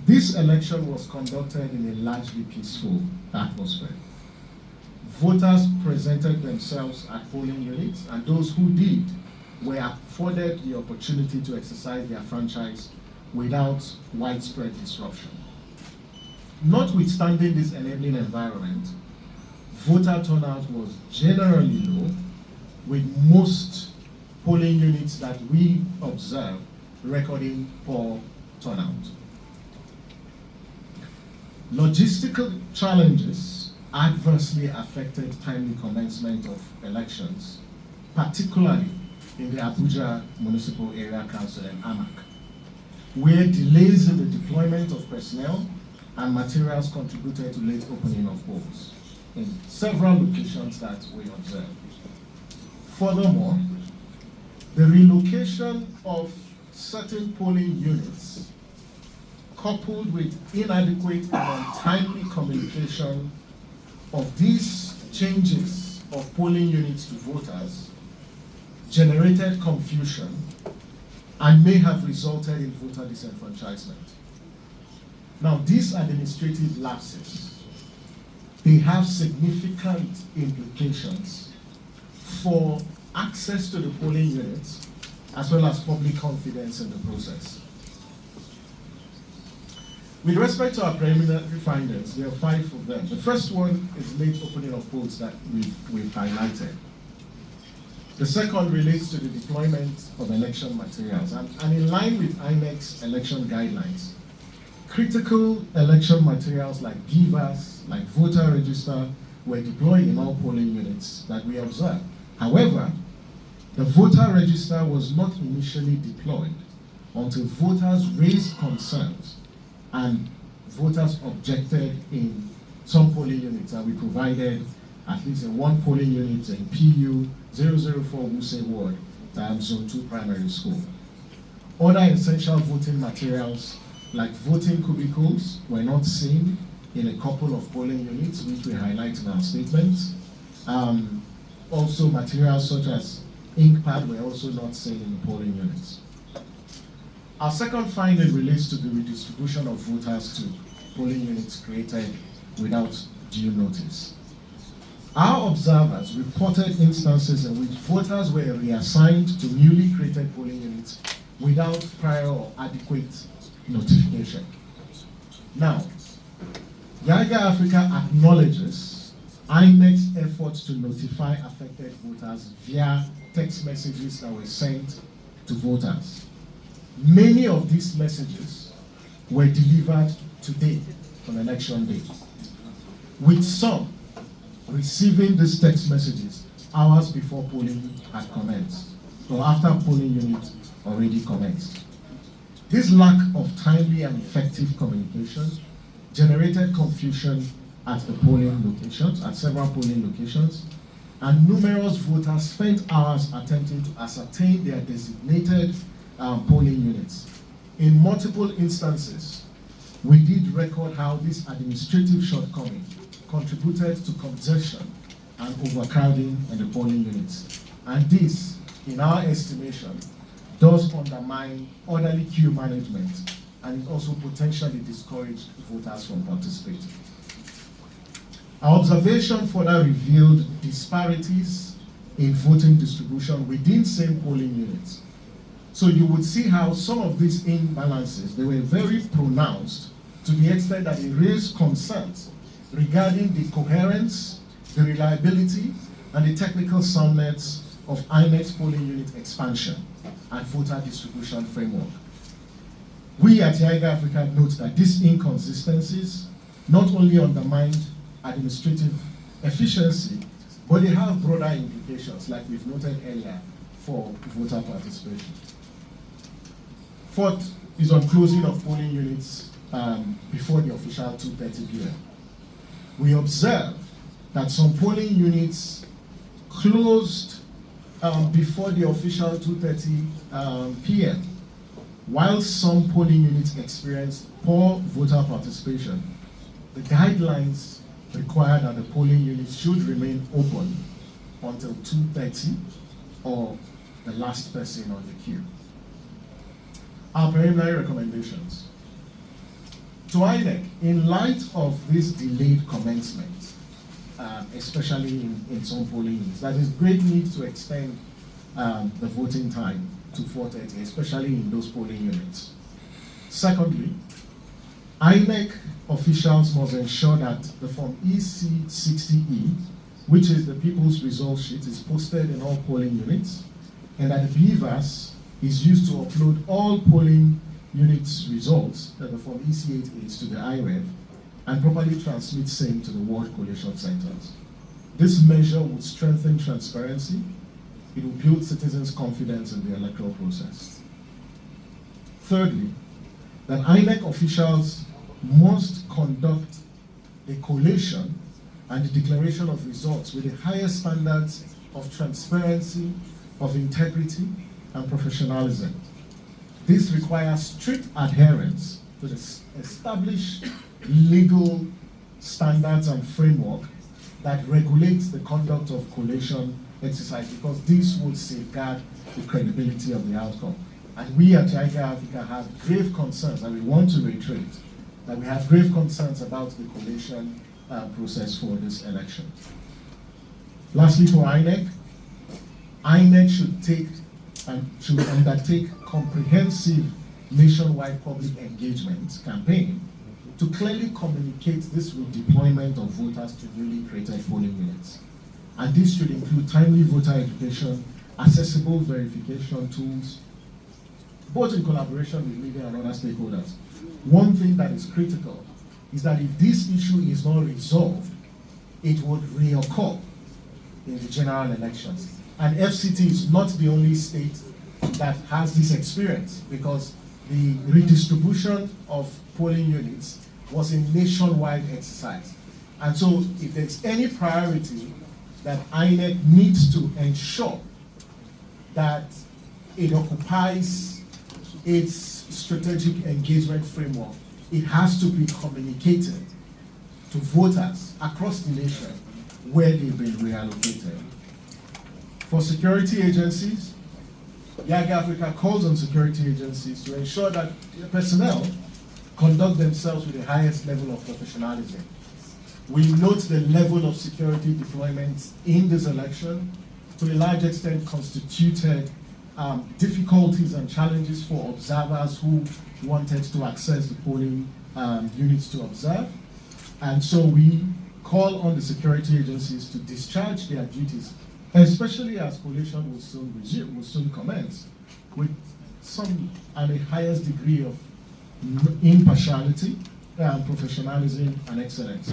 This election was conducted in a largely peaceful atmosphere. Voters presented themselves at polling units, and those who did were afforded the opportunity to exercise their franchise without widespread disruption. Notwithstanding this enabling environment, voter turnout was generally low, with most polling units that we observed recording poor turnout. Logistical challenges adversely affected timely commencement of elections, particularly in the Abuja Municipal Area Council and INEC, where delays in the deployment of personnel and materials contributed to late opening of polls in several locations that we observed. Furthermore, the relocation of certain polling units, coupled with inadequate and untimely communication of these changes of polling units to voters, generated confusion and may have resulted in voter disenfranchisement. Now, these administrative lapses, they have significant implications for access to the polling units as well as public confidence in the process. With respect to our preliminary findings, there are 5 of them. The first one is late opening of polls that we've highlighted. The second relates to the deployment of election materials. And in line with INEC's election guidelines, critical election materials like givers, like voter register, were deployed in all polling units that we observed. However, the voter register was not initially deployed until voters raised concerns and voters objected in some polling units, and we provided at least in one polling unit in PU 004 Wuse Ward, Zone 2 Primary School. Other essential voting materials like voting cubicles were not seen in a couple of polling units, which we highlight in our statements. Also, materials such as ink pad were also not seen in the polling units. Our second finding relates to the redistribution of voters to polling units created without due notice. Our observers reported instances in which voters were reassigned to newly created polling units without prior or adequate notification. Now, YIAGA Africa acknowledges INEC's efforts to notify affected voters via text messages that were sent to voters. Many of these messages were delivered today on election day, with some receiving these text messages hours before polling had commenced, or after polling unit already commenced. This lack of timely and effective communication generated confusion at the polling locations, at several polling locations, and numerous voters spent hours attempting to ascertain their designated polling units. In multiple instances, we did record how this administrative shortcoming contributed to congestion and overcrowding in the polling units. And this, in our estimation, does undermine orderly queue management, and it also potentially discouraged voters from participating. Our observation further revealed disparities in voting distribution within same polling units. So you would see how some of these imbalances, they were very pronounced to the extent that it raised concerns regarding the coherence, the reliability, and the technical soundness of INEC's polling unit expansion and voter distribution framework. We at YIAGA Africa note that these inconsistencies not only undermined administrative efficiency, but they have broader implications, like we've noted earlier, for voter participation. Fourth is on closing of polling units before the official 2:30 p.m. We observed that some polling units closed before the official 2:30 p.m. While some polling units experienced poor voter participation, the guidelines require that the polling units should remain open until 2:30 or the last person on the queue. Our preliminary recommendations. To INEC, in light of this delayed commencement, especially in some polling units, there is great need to extend the voting time to 4:30, especially in those polling units. Secondly, INEC officials must ensure that the Form EC60E, which is the People's Result Sheet, is posted in all polling units, and that the BVAS is used to upload all polling units results, that the Form EC8 is, to the IREV, and properly transmit same to the ward collation centers. This measure would strengthen transparency. It will build citizens' confidence in the electoral process. Thirdly, that INEC officials must conduct a collation and the declaration of results with the highest standards of transparency, of integrity, and professionalism. This requires strict adherence to the established legal standards and framework that regulates the conduct of collation exercise, because this would safeguard the credibility of the outcome. And we at YIAGA Africa have grave concerns, and we want to reiterate that we have grave concerns about the collation process for this election. Lastly, for INEC should undertake comprehensive nationwide public engagement campaign to clearly communicate this redeployment of voters to newly created polling units. And this should include timely voter education, accessible verification tools, both in collaboration with media and other stakeholders. One thing that is critical is that if this issue is not resolved, it would reoccur in the general elections. And FCT is not the only state that has this experience, because the redistribution of polling units was a nationwide exercise. And so if there's any priority that INEC needs to ensure that it occupies its strategic engagement framework, it has to be communicated to voters across the nation where they've been reallocated. For security agencies, YIAGA Africa calls on security agencies to ensure that the personnel conduct themselves with the highest level of professionalism. We note the level of security deployments in this election to a large extent constituted difficulties and challenges for observers who wanted to access the polling units to observe. And so we call on the security agencies to discharge their duties, especially as collation will soon commence, with some and the highest degree of impartiality, professionalism, and excellence.